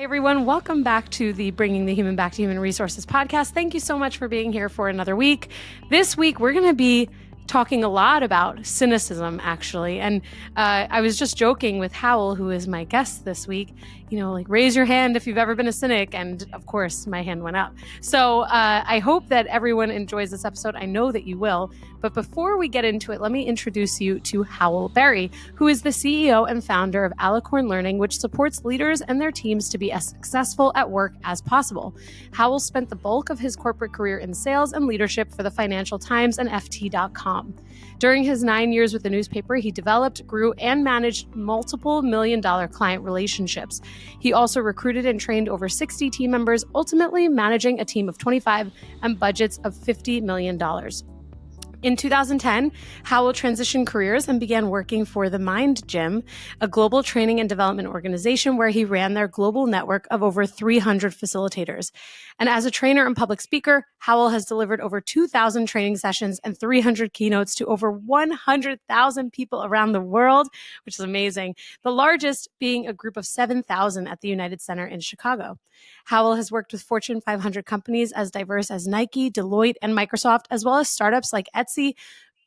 Everyone, welcome back to the Bringing the Human Back to Human Resources podcast. Thank you so much for being here for another week. This week, we're going to be talking a lot about cynicism, actually. And I was just joking with Hywel, who is my guest this week, raise your hand if you've ever been a cynic. And of course, my hand went up. So I hope that everyone enjoys this episode. I know that you will. But before we get into it, let me introduce you to Hywel Berry, who is the CEO and founder of Alicorn Learning, which supports leaders and their teams to be as successful at work as possible. Hywel spent the bulk of his corporate career in sales and leadership for the Financial Times and FT.com. During his 9 years with the newspaper, he developed, grew, and managed multiple million-dollar client relationships. He also recruited and trained over 60 team members, ultimately managing a team of 25 and budgets of $50 million. In 2010, Hywel transitioned careers and began working for the Mind Gym, a global training and development organization where he ran their global network of over 300 facilitators. And as a trainer and public speaker, Hywel has delivered over 2,000 training sessions and 300 keynotes to over 100,000 people around the world, which is amazing. The largest being a group of 7,000 at the United Center in Chicago. Hywel has worked with Fortune 500 companies as diverse as Nike, Deloitte, and Microsoft, as well as startups like Etsy,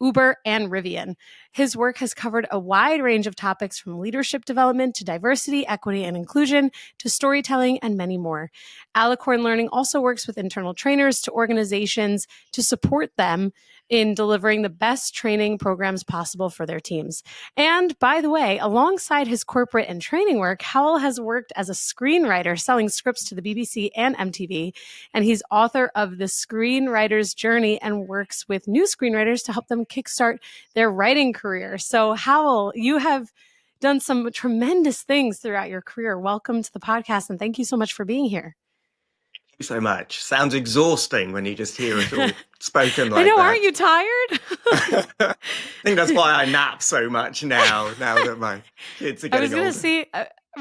Uber, and Rivian. His work has covered a wide range of topics from leadership development to diversity, equity, and inclusion to storytelling and many more. Alicorn Learning also works with internal trainers to organizations to support them in delivering the best training programs possible for their teams. And by the way, alongside his corporate and training work, Hywel has worked as a screenwriter selling scripts to the BBC and MTV, and he's author of The Screenwriter's Journey and works with new screenwriters to help them kickstart their writing career. So Hywel, you have done some tremendous things throughout your career. Welcome to the podcast, and thank you so much for being here. Thank you so much. Sounds exhausting when you just hear it all spoken like I know, that. aren't you tired? I think that's why I nap so much now that my kids are getting older.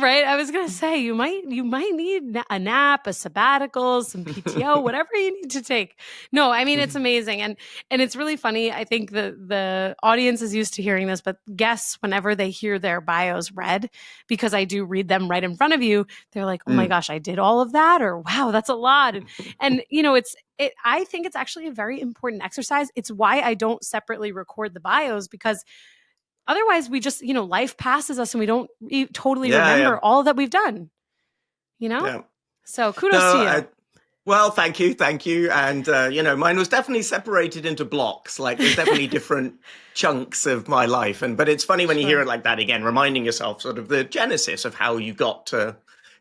I was going to say, you might need a nap, a sabbatical, some PTO, whatever you need to take. No, I mean, it's amazing. And it's really funny. I think the audience is used to hearing this, but guests, whenever they hear their bios read, because I do read them right in front of you, they're like, oh my gosh, I did all of that, or wow, that's a lot. And I think it's actually a very important exercise. It's why I don't separately record the bios, because otherwise, we just, life passes us and we don't totally remember all that we've done, Yeah. So kudos to you. Well, thank you. And, mine was definitely separated into blocks. Like there's definitely different chunks of my life. But it's funny when you hear it like that again, reminding yourself sort of the genesis of how you got to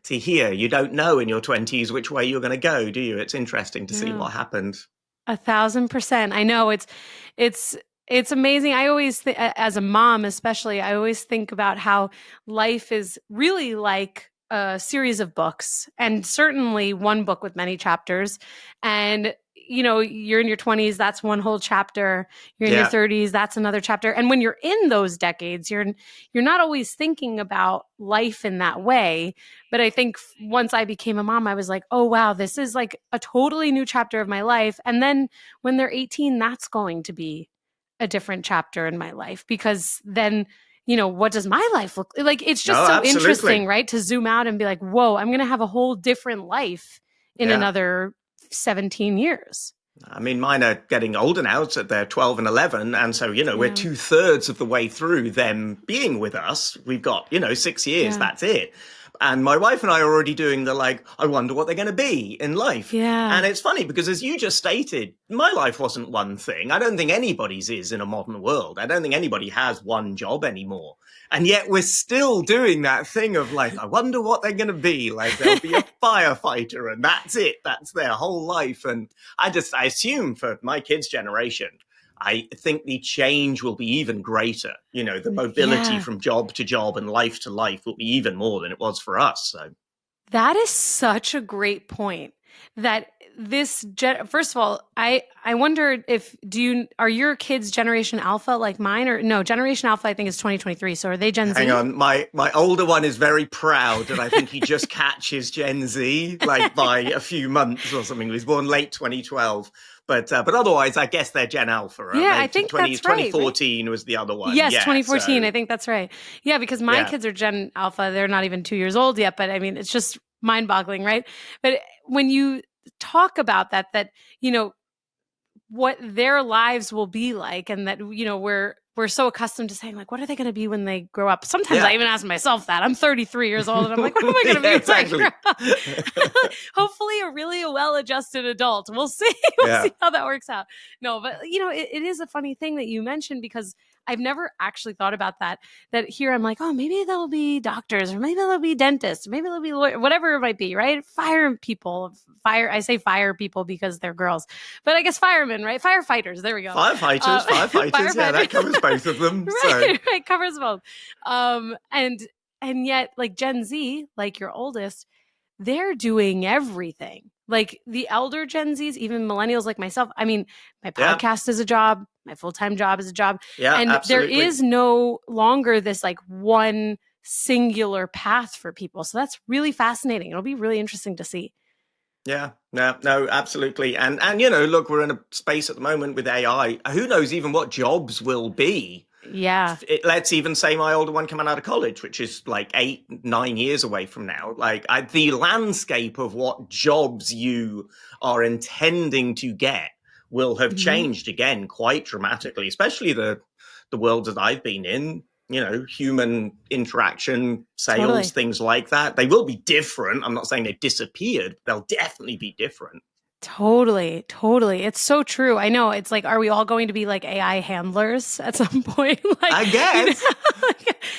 here. You don't know in your 20s which way you're going to go, do you? It's interesting to see what happened. 1,000%. I know it's amazing. I always, as a mom especially, I always think about how life is really like a series of books, and certainly one book with many chapters. And, you're in your 20s, that's one whole chapter. You're in your 30s, that's another chapter. And when you're in those decades, you're not always thinking about life in that way. But I think once I became a mom, I was like, oh, wow, this is like a totally new chapter of my life. And then when they're 18, that's going to be a different chapter in my life, because then, what does my life look like? It's just so interesting, right? To zoom out and be like, whoa, I'm going to have a whole different life in another 17 years. I mean, mine are getting older now, so they're 12 and 11. And so, we're 2/3 of the way through them being with us. We've got, 6 years, that's it. And my wife and I are already doing the I wonder what they're going to be in life. Yeah. And it's funny because, as you just stated, my life wasn't one thing. I don't think anybody's is in a modern world. I don't think anybody has one job anymore. And yet we're still doing that thing of I wonder what they're going to be. They'll be a firefighter and that's it. That's their whole life. And I assume for my kids' generation, I think the change will be even greater. The mobility from job to job and life to life will be even more than it was for us. So that is such a great point. That first of all, I wonder are your kids Generation Alpha like mine, or no? Generation Alpha I think is 2023. So are they Gen Z? Hang on, my older one is very proud, and I think he just catches Gen Z by a few months or something. He was born late 2012. But otherwise, I guess they're Gen Alpha. Yeah, I think that's right. 2014 was the other one. Yes, 2014. I think that's right. Yeah, because my kids are Gen Alpha. They're not even 2 years old yet. But I mean, it's just mind-boggling, right? But when you talk about that, what their lives will be like, and that, we're so accustomed to saying, like, what are they going to be when they grow up? Sometimes I even ask myself that. I'm 33 years old and I'm like, what am I going to be exactly. when I grow up? Hopefully a really well-adjusted adult. We'll see. We'll see how that works out. No, but it is a funny thing that you mentioned, because I've never actually thought about that here I'm like, oh, maybe they'll be doctors, or maybe they'll be dentists, maybe they'll be lawyers, whatever it might be, right? I say fire people because they're girls, but I guess firemen, right? Firefighters. There we go. Firefighters. Yeah, that covers both of them. Right, right, covers both. And yet, like Gen Z, like your oldest, they're doing everything. Like the elder Gen Zs, even millennials like myself. I mean, my podcast is a job. My full-time job is a job. Yeah, and absolutely. There is no longer this like one singular path for people. So that's really fascinating. It'll be really interesting to see. Yeah, no, absolutely. And look, we're in a space at the moment with AI. Who knows even what jobs will be? Yeah. Let's even say my older one coming out of college, which is like 8-9 years away from now. Like the landscape of what jobs you are intending to get will have changed again quite dramatically, especially the worlds that I've been in. Human interaction, sales, things like that. They will be different. I'm not saying they've disappeared. They'll definitely be different. Totally. It's so true. I know. It's like, are we all going to be like AI handlers at some point? Like, I guess.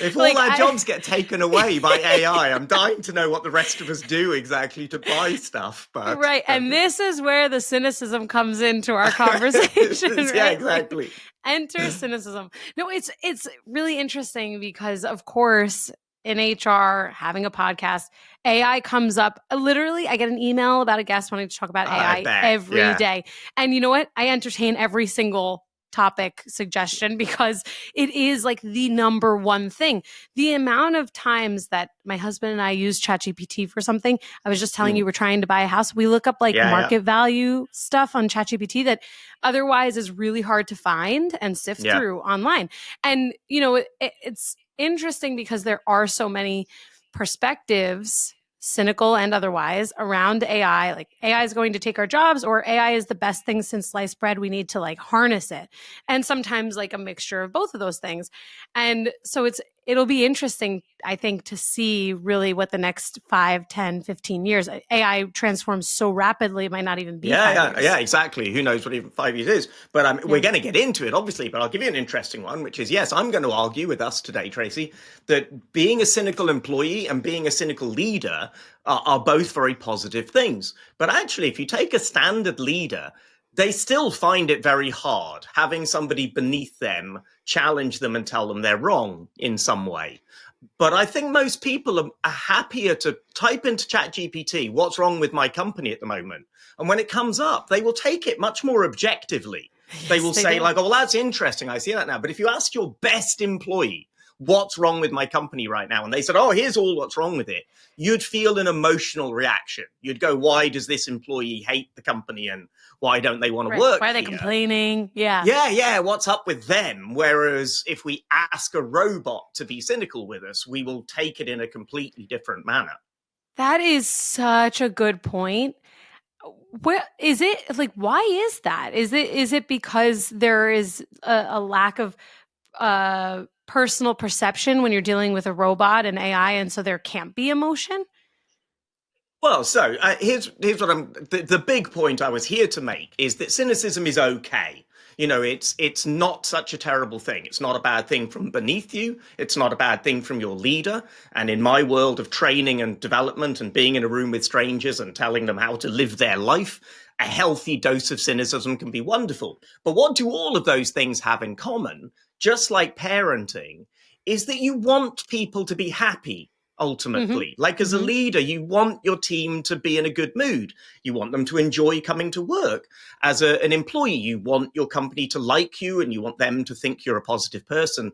If all our jobs get taken away by AI, I'm dying to know what the rest of us do exactly to buy stuff. But right. And this is where the cynicism comes into our conversation. Right? Yeah, exactly. Enter cynicism. No, it's really interesting because, of course, in HR, having a podcast, AI comes up. Literally, I get an email about a guest wanting to talk about AI every day. And you know what? I entertain every single topic suggestion because it is like the number one thing. The amount of times that my husband and I use ChatGPT for something, I was just telling you, we're trying to buy a house. We look up like market value stuff on ChatGPT that otherwise is really hard to find and sift through online. And, it's interesting because there are so many perspectives, cynical and otherwise, around AI. Like AI is going to take our jobs, or AI is the best thing since sliced bread. We need to like harness it. And sometimes like a mixture of both of those things. And so it'll be interesting, I think, to see really what the next 5, 10, 15 years, AI transforms so rapidly, it might not even be 5 years. Yeah, exactly. Who knows what even 5 years is? But we're going to get into it, obviously, but I'll give you an interesting one, which is, yes, I'm going to argue with us today, Traci, that being a cynical employee and being a cynical leader are both very positive things. But actually, if you take a standard leader, they still find it very hard having somebody beneath them challenge them and tell them they're wrong in some way. But I think most people are happier to type into ChatGPT, what's wrong with my company at the moment? And when it comes up, they will take it much more objectively. They will say like, oh, well, that's interesting. I see that now. But if you ask your best employee, what's wrong with my company right now? And they said, oh, here's all what's wrong with it. You'd feel an emotional reaction. You'd go, why does this employee hate the company? And why don't they want to work? Why are they complaining? Yeah. Yeah. What's up with them? Whereas if we ask a robot to be cynical with us, we will take it in a completely different manner. That is such a good point. Where is it? Like, why is that? Is it because there is a lack of personal perception when you're dealing with a robot and AI, and so there can't be emotion? Well, so here's what the big point I was here to make is that cynicism is okay. It's not such a terrible thing. It's not a bad thing from beneath you. It's not a bad thing from your leader. And in my world of training and development and being in a room with strangers and telling them how to live their life, a healthy dose of cynicism can be wonderful. But what do all of those things have in common, just like parenting, is that you want people to be happy. Ultimately, like as a leader, you want your team to be in a good mood. You want them to enjoy coming to work. As an employee, you want your company to like you and you want them to think you're a positive person.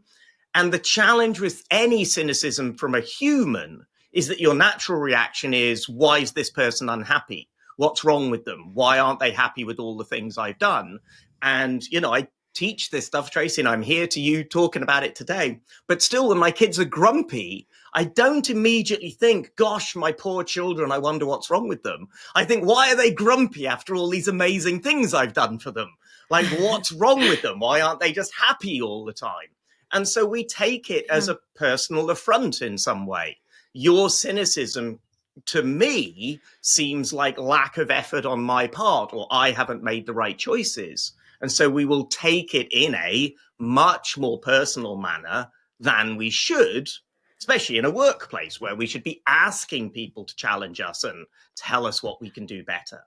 And the challenge with any cynicism from a human is that your natural reaction is, why is this person unhappy? What's wrong with them? Why aren't they happy with all the things I've done? And, I teach this stuff, Traci, and I'm here to you talking about it today. But still, when my kids are grumpy, I don't immediately think, gosh, my poor children, I wonder what's wrong with them. I think, why are they grumpy after all these amazing things I've done for them? Like, what's wrong with them? Why aren't they just happy all the time? And so we take it as a personal affront in some way. Your cynicism, to me, seems like lack of effort on my part, or I haven't made the right choices. And so we will take it in a much more personal manner than we should, especially in a workplace where we should be asking people to challenge us and tell us what we can do better.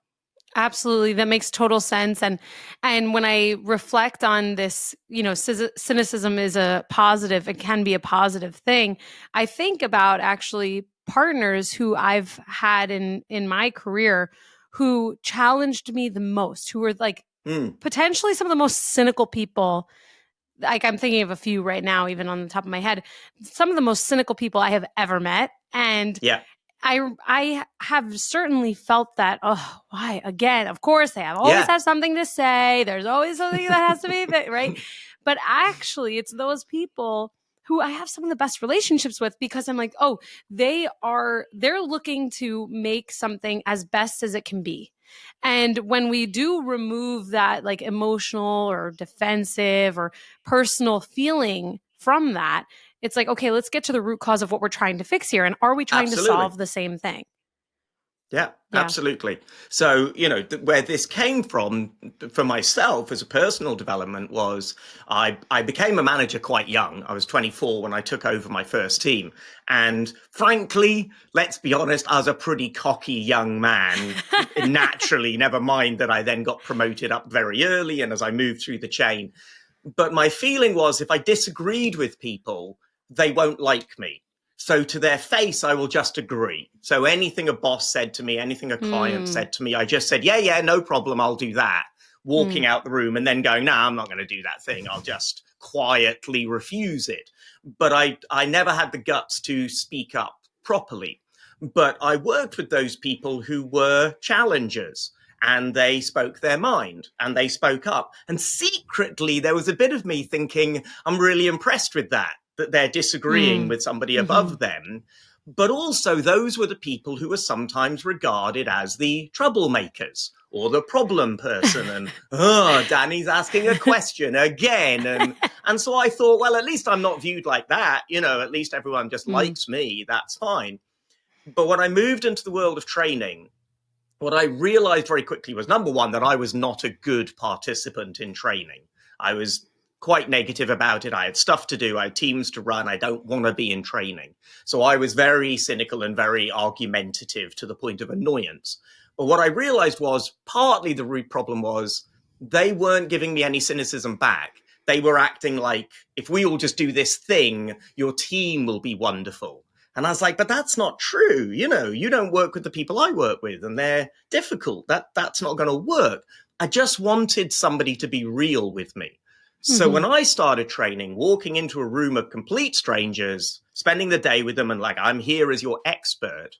Absolutely. That makes total sense. And when I reflect on this, cynicism is a positive, it can be a positive thing. I think about actually partners who I've had in my career who challenged me the most, who were like potentially some of the most cynical people. Like, I'm thinking of a few right now, even on the top of my head, some of the most cynical people I have ever met. And yeah. I have certainly felt that. Oh, why again? Of course, they always have something to say. There's always something that has to be right. But actually, it's those people who I have some of the best relationships with, because I'm like, oh, they're looking to make something as best as it can be. And when we do remove that like emotional or defensive or personal feeling from that, it's like, okay, let's get to the root cause of what we're trying to fix here. And are we trying to solve the same thing? Yeah, absolutely. So, where this came from for myself as a personal development was I became a manager quite young. I was 24 when I took over my first team. And frankly, let's be honest, I was a pretty cocky young man, naturally, never mind that I then got promoted up very early and as I moved through the chain. But my feeling was if I disagreed with people, they won't like me. So to their face, I will just agree. So anything a boss said to me, anything a client said to me, I just said, yeah, no problem, I'll do that. Walking out the room and then going, no, I'm not going to do that thing. I'll just quietly refuse it. But I never had the guts to speak up properly. But I worked with those people who were challengers. And they spoke their mind and they spoke up. And secretly, there was a bit of me thinking, I'm really impressed with that they're disagreeing with somebody above them. But also, those were the people who were sometimes regarded as the troublemakers or the problem person. And, Danny's asking a question again. And so I thought, well, at least I'm not viewed like that. At least everyone just likes me. That's fine. But when I moved into the world of training, what I realized very quickly was, number one, that I was not a good participant in training. I was quite negative about it. I had stuff to do. I had teams to run. I don't want to be in training. So I was very cynical and very argumentative to the point of annoyance. But what I realized was partly the root problem was they weren't giving me any cynicism back. They were acting like, if we all just do this thing, your team will be wonderful. And I was like, but that's not true. You don't work with the people I work with and they're difficult. That's not going to work. I just wanted somebody to be real with me. So when I started training, walking into a room of complete strangers, spending the day with them and like, I'm here as your expert,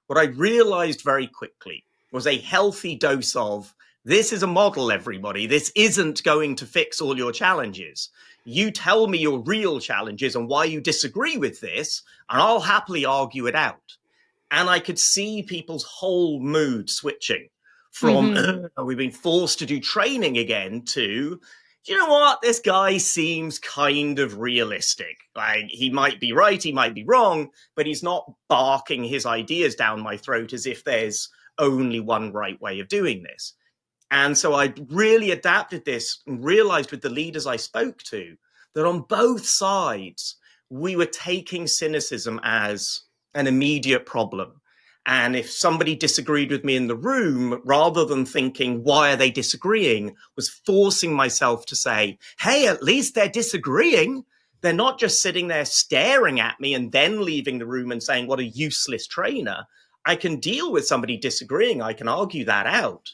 what I realized very quickly was a healthy dose of, this is a model, everybody. This isn't going to fix all your challenges. You tell me your real challenges and why you disagree with this, and I'll happily argue it out. And I could see people's whole mood switching from, we've been forced to do training again, to, you know what, this guy seems kind of realistic. Like, he might be right, he might be wrong, but he's not barking his ideas down my throat as if there's only one right way of doing this. And so I really adapted this and realized with the leaders I spoke to that on both sides, we were taking cynicism as an immediate problem. And if somebody disagreed with me in the room, rather than thinking, why are they disagreeing, was forcing myself to say, hey, at least they're disagreeing. They're not just sitting there staring at me and then leaving the room and saying, what a useless trainer. I can deal with somebody disagreeing. I can argue that out.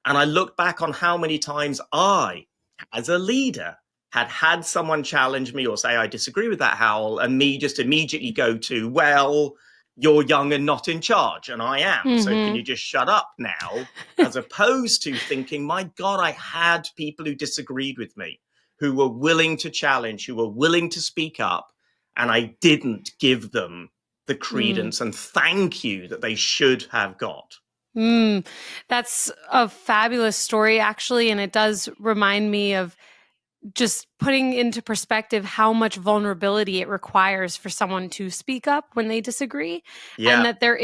And I look back on how many times I, as a leader, had someone challenge me or say, I disagree with that, Hywel, and me just immediately go to, well, you're young and not in charge, and I am. So can you just shut up now? As opposed to thinking, my God, I had people who disagreed with me, who were willing to challenge, who were willing to speak up, and I didn't give them the credence and thank you that they should have got. That's a fabulous story, actually. And it does remind me of just putting into perspective how much vulnerability it requires for someone to speak up when they disagree. Yeah. And that there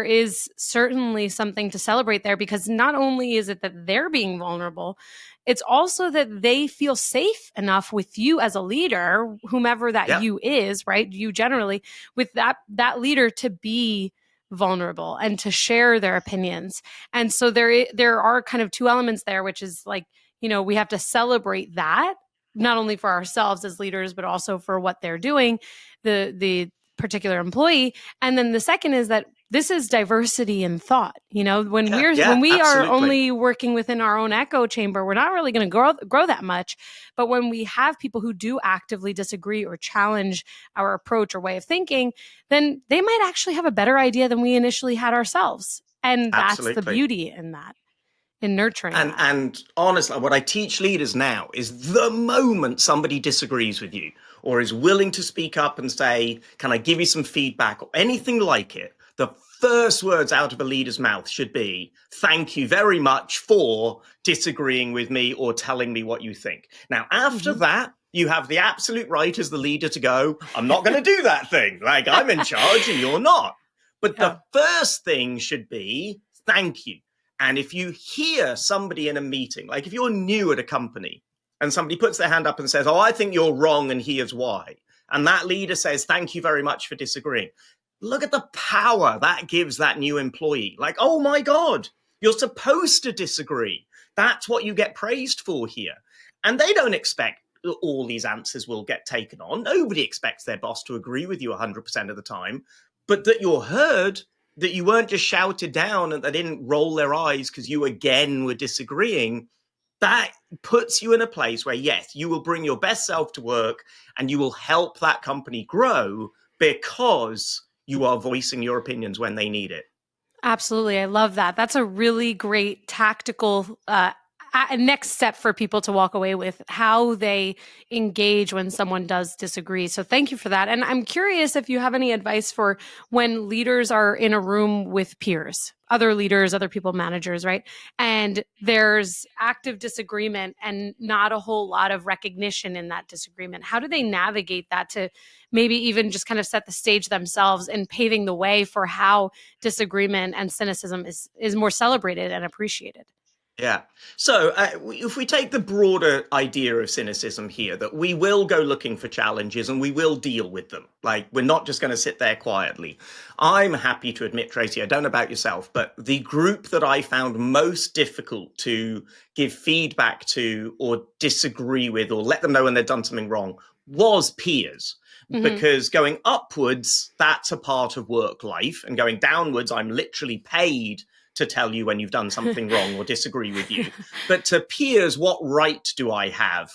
is certainly something to celebrate there, because not only is it that they're being vulnerable, it's also that they feel safe enough with you as a leader, whomever that you is, right? You generally, with that leader, to be vulnerable and to share their opinions. And so there are kind of two elements there, which is like, we have to celebrate that, not only for ourselves as leaders, but also for what they're doing, the particular employee. And then the second is that this is diversity in thought. When we are only working within our own echo chamber, we're not really going to grow that much. But when we have people who do actively disagree or challenge our approach or way of thinking, then they might actually have a better idea than we initially had ourselves. And that's the beauty in that. In nurturing that. And honestly, what I teach leaders now is the moment somebody disagrees with you or is willing to speak up and say, can I give you some feedback or anything like it, the first words out of a leader's mouth should be, thank you very much for disagreeing with me or telling me what you think. Now, after that, you have the absolute right as the leader to go, I'm not going to do that thing. Like, I'm in charge and you're not. But the first thing should be, thank you. And if you hear somebody in a meeting, like if you're new at a company and somebody puts their hand up and says, oh, I think you're wrong and here's why, and that leader says, thank you very much for disagreeing, look at the power that gives that new employee. Like, oh my God, you're supposed to disagree. That's what you get praised for here. And they don't expect that all these answers will get taken on. Nobody expects their boss to agree with you 100% of the time, but that you're heard, that you weren't just shouted down and they didn't roll their eyes because you again were disagreeing, that puts you in a place where, yes, you will bring your best self to work and you will help that company grow because you are voicing your opinions when they need it. Absolutely. I love that. That's a really great tactical next step for people to walk away with, how they engage when someone does disagree. So thank you for that. And I'm curious if you have any advice for when leaders are in a room with peers, other leaders, other people, managers, right? And there's active disagreement and not a whole lot of recognition in that disagreement. How do they navigate that to maybe even just kind of set the stage themselves in paving the way for how disagreement and cynicism is more celebrated and appreciated? Yeah. So if we take the broader idea of cynicism here, that we will go looking for challenges and we will deal with them. Like, we're not just going to sit there quietly. I'm happy to admit, Traci, I don't know about yourself, but the group that I found most difficult to give feedback to or disagree with or let them know when they've done something wrong was peers. Because going upwards, that's a part of work life. And going downwards, I'm literally paid to tell you when you've done something wrong or disagree with you. But to peers, what right do I have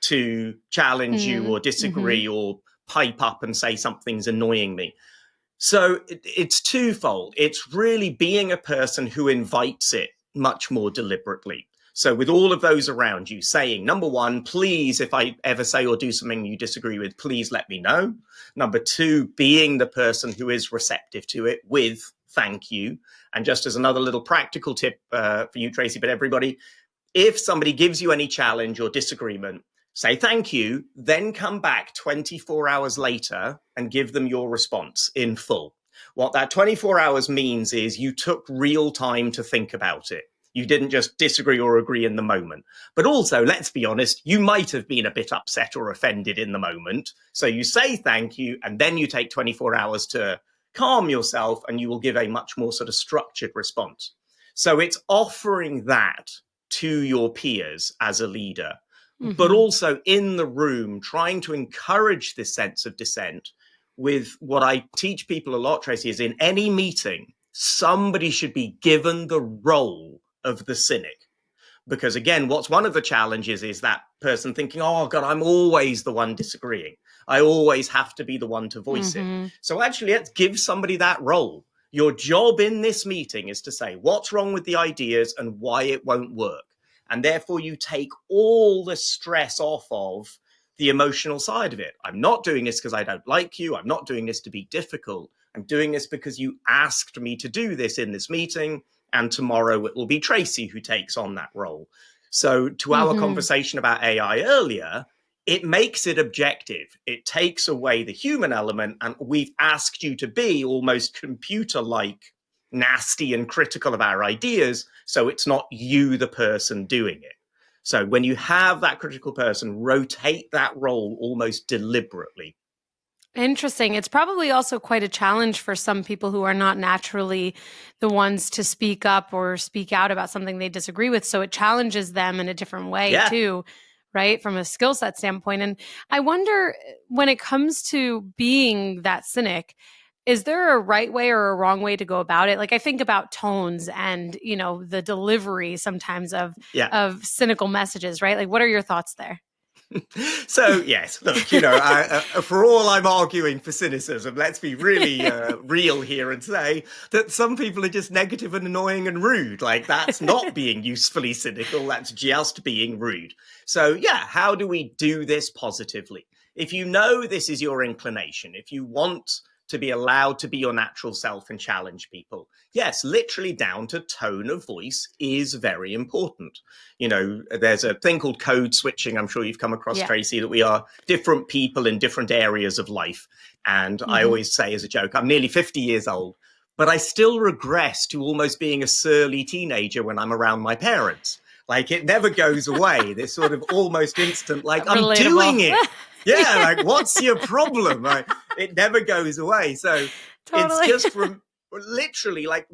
to challenge you or disagree or pipe up and say something's annoying me? So it's twofold. It's really being a person who invites it much more deliberately. So with all of those around you saying, number one, please, if I ever say or do something you disagree with, please let me know. Number two, being the person who is receptive to it with thank you. And just as another little practical tip for you, Traci, but everybody, if somebody gives you any challenge or disagreement, say thank you, then come back 24 hours later and give them your response in full. What that 24 hours means is you took real time to think about it. You didn't just disagree or agree in the moment. But also, let's be honest, you might have been a bit upset or offended in the moment. So you say thank you, and then you take 24 hours to calm yourself, and you will give a much more sort of structured response. So it's offering that to your peers as a leader, but also in the room, trying to encourage this sense of dissent with what I teach people a lot, Traci, is in any meeting, somebody should be given the role of the cynic. Because again, what's one of the challenges is that person thinking, oh God, I'm always the one disagreeing. I always have to be the one to voice it. So actually, let's give somebody that role. Your job in this meeting is to say what's wrong with the ideas and why it won't work. And therefore, you take all the stress off of the emotional side of it. I'm not doing this because I don't like you. I'm not doing this to be difficult. I'm doing this because you asked me to do this in this meeting, and tomorrow it will be Traci who takes on that role. So to our conversation about AI earlier, it makes it objective. It takes away the human element, and we've asked you to be almost computer-like, nasty and critical of our ideas, so it's not you, the person, doing it. So when you have that critical person, rotate that role almost deliberately. Interesting. It's probably also quite a challenge for some people who are not naturally the ones to speak up or speak out about something they disagree with. So it challenges them in a different way too, right? From a skill set standpoint. And I wonder, when it comes to being that cynic, is there a right way or a wrong way to go about it? Like, I think about tones and, the delivery sometimes of cynical messages, right? Like, what are your thoughts there? So, yes, look, for all I'm arguing for cynicism, let's be really real here and say that some people are just negative and annoying and rude. Like, that's not being usefully cynical. That's just being rude. So, how do we do this positively? If you know this is your inclination, if you want to be allowed to be your natural self and challenge people, yes, literally down to tone of voice is very important. There's a thing called code switching. I'm sure you've come across, Traci, that we are different people in different areas of life. And I always say as a joke, I'm nearly 50 years old, but I still regress to almost being a surly teenager when I'm around my parents. Like, it never goes away. This sort of almost instant, like, I'm doing it. Yeah, like, what's your problem? Like, it never goes away. So It's just from literally, like,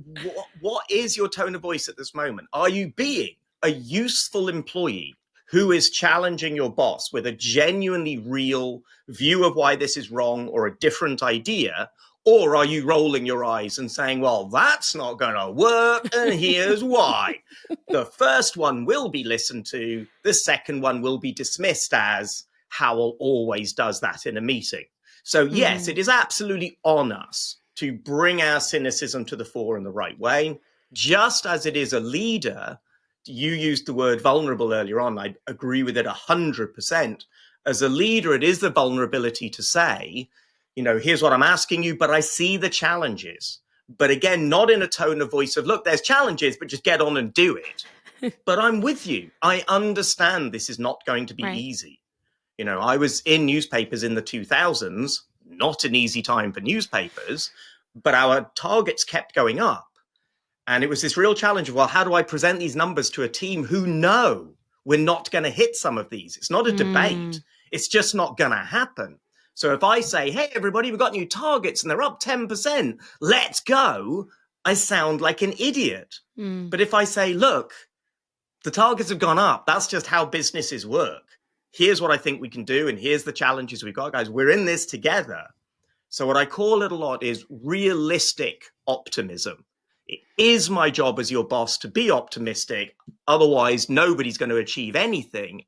what is your tone of voice at this moment? Are you being a useful employee who is challenging your boss with a genuinely real view of why this is wrong or a different idea? Or are you rolling your eyes and saying, well, that's not going to work, and here's why? The first one will be listened to. The second one will be dismissed as Hywel always does that in a meeting. So, yes, it is absolutely on us to bring our cynicism to the fore in the right way. Just as it is a leader, you used the word vulnerable earlier on. I agree with it 100%. As a leader, it is the vulnerability to say, here's what I'm asking you, but I see the challenges. But again, not in a tone of voice of, look, there's challenges, but just get on and do it. But I'm with you. I understand this is not going to be easy. I was in newspapers in the 2000s, not an easy time for newspapers, but our targets kept going up. And it was this real challenge of, well, how do I present these numbers to a team who know we're not going to hit some of these? It's not a debate. It's just not going to happen. So if I say, hey, everybody, we've got new targets and they're up 10%, let's go, I sound like an idiot. But if I say, look, the targets have gone up, that's just how businesses work. Here's what I think we can do, and here's the challenges we've got, guys. We're in this together. So what I call it a lot is realistic optimism. It is my job as your boss to be optimistic. Otherwise, nobody's going to achieve anything.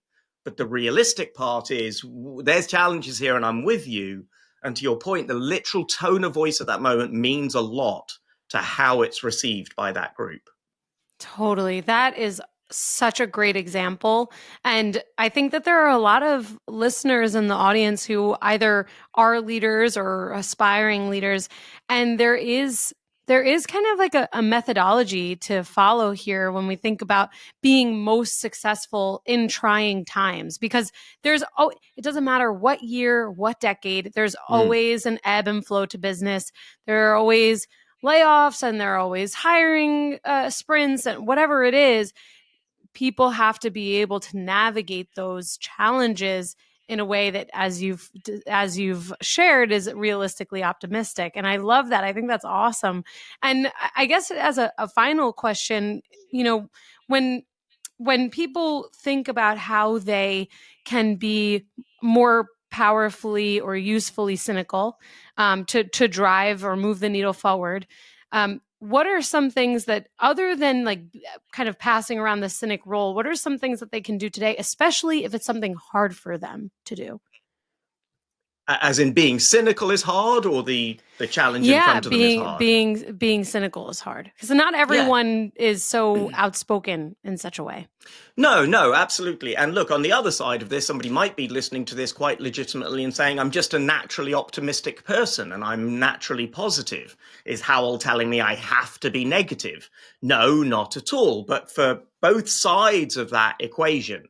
But the realistic part is there's challenges here and I'm with you. And to your point, the literal tone of voice at that moment means a lot to how it's received by that group. Totally. That is such a great example. And I think that there are a lot of listeners in the audience who either are leaders or aspiring leaders. And there is kind of like a methodology to follow here when we think about being most successful in trying times, because it doesn't matter what year, what decade, there's always an ebb and flow to business. There are always layoffs and there are always hiring sprints and whatever it is. People have to be able to navigate those challenges in a way that, as you've shared, is realistically optimistic. And I love that. I think that's awesome. And I guess as a final question, when people think about how they can be more powerfully or usefully cynical to drive or move the needle forward, what are some things that, other than like kind of passing around the cynic role, what are some things that they can do today, especially if it's something hard for them to do? As in being cynical is hard, or the challenge in front of them is hard? being cynical is hard because not everyone is so outspoken in such a way. No, absolutely. And look, on the other side of this, somebody might be listening to this quite legitimately and saying, I'm just a naturally optimistic person and I'm naturally positive. Is Hywel telling me I have to be negative? No, not at all. But for both sides of that equation,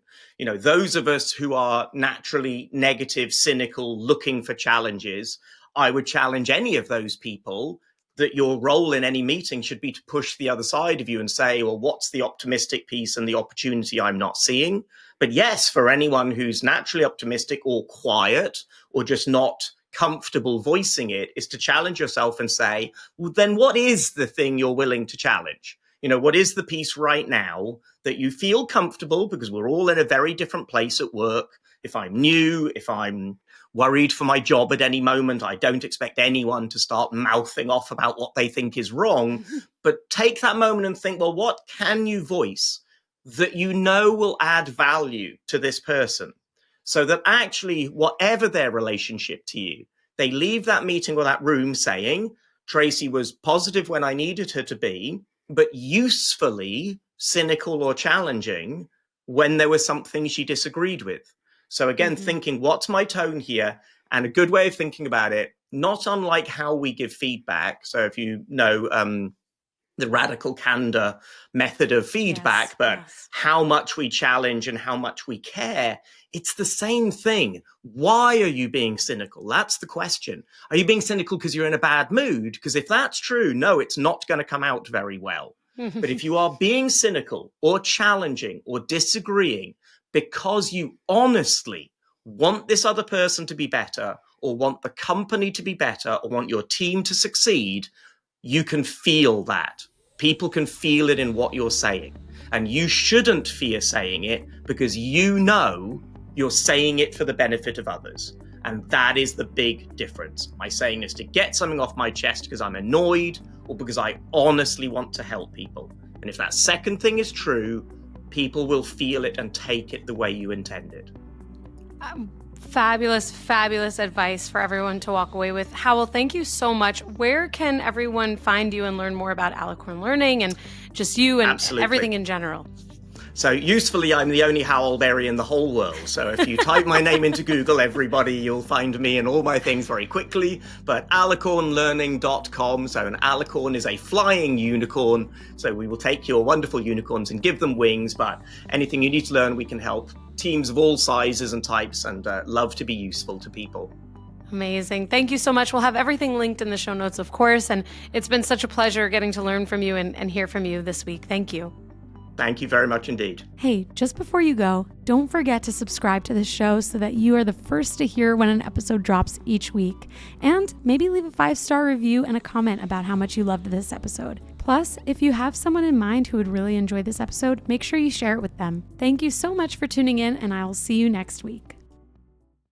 those of us who are naturally negative, cynical, looking for challenges, I would challenge any of those people that your role in any meeting should be to push the other side of you and say, well, what's the optimistic piece and the opportunity I'm not seeing? But yes, for anyone who's naturally optimistic or quiet or just not comfortable voicing it, is to challenge yourself and say, well, then what is the thing you're willing to challenge? What is the piece right now that you feel comfortable, because we're all in a very different place at work. If I'm new, if I'm worried for my job at any moment, I don't expect anyone to start mouthing off about what they think is wrong. But take that moment and think, well, what can you voice that will add value to this person? So that actually, whatever their relationship to you, they leave that meeting or that room saying, Traci was positive when I needed her to be, but usefully cynical or challenging when there was something she disagreed with. So again, thinking, what's my tone here? And a good way of thinking about it, not unlike how we give feedback. So if you know the radical candor method of feedback, but how much we challenge and how much we care, it's the same thing. Why are you being cynical? That's the question. Are you being cynical because you're in a bad mood? Because if that's true, no, it's not going to come out very well. But if you are being cynical or challenging or disagreeing because you honestly want this other person to be better, or want the company to be better, or want your team to succeed, you can feel that. People can feel it in what you're saying. And you shouldn't fear saying it, because you're saying it for the benefit of others. And that is the big difference. Am I saying this to get something off my chest because I'm annoyed, or because I honestly want to help people? And if that second thing is true, people will feel it and take it the way you intended. Fabulous, fabulous advice for everyone to walk away with. Hywel, thank you so much. Where can everyone find you and learn more about Alicorn Learning and just you and everything in general? So usefully, I'm the only Hywel Berry in the whole world. So if you type my name into Google, everybody, you'll find me and all my things very quickly. But alicornlearning.com. So an alicorn is a flying unicorn. So we will take your wonderful unicorns and give them wings. But anything you need to learn, we can help teams of all sizes and types, and love to be useful to people. Amazing. Thank you so much. We'll have everything linked in the show notes, of course. And it's been such a pleasure getting to learn from you and hear from you this week. Thank you. Thank you very much indeed. Hey, just before you go, don't forget to subscribe to this show so that you are the first to hear when an episode drops each week. And maybe leave a 5-star review and a comment about how much you loved this episode. Plus, if you have someone in mind who would really enjoy this episode, make sure you share it with them. Thank you so much for tuning in, and I'll see you next week.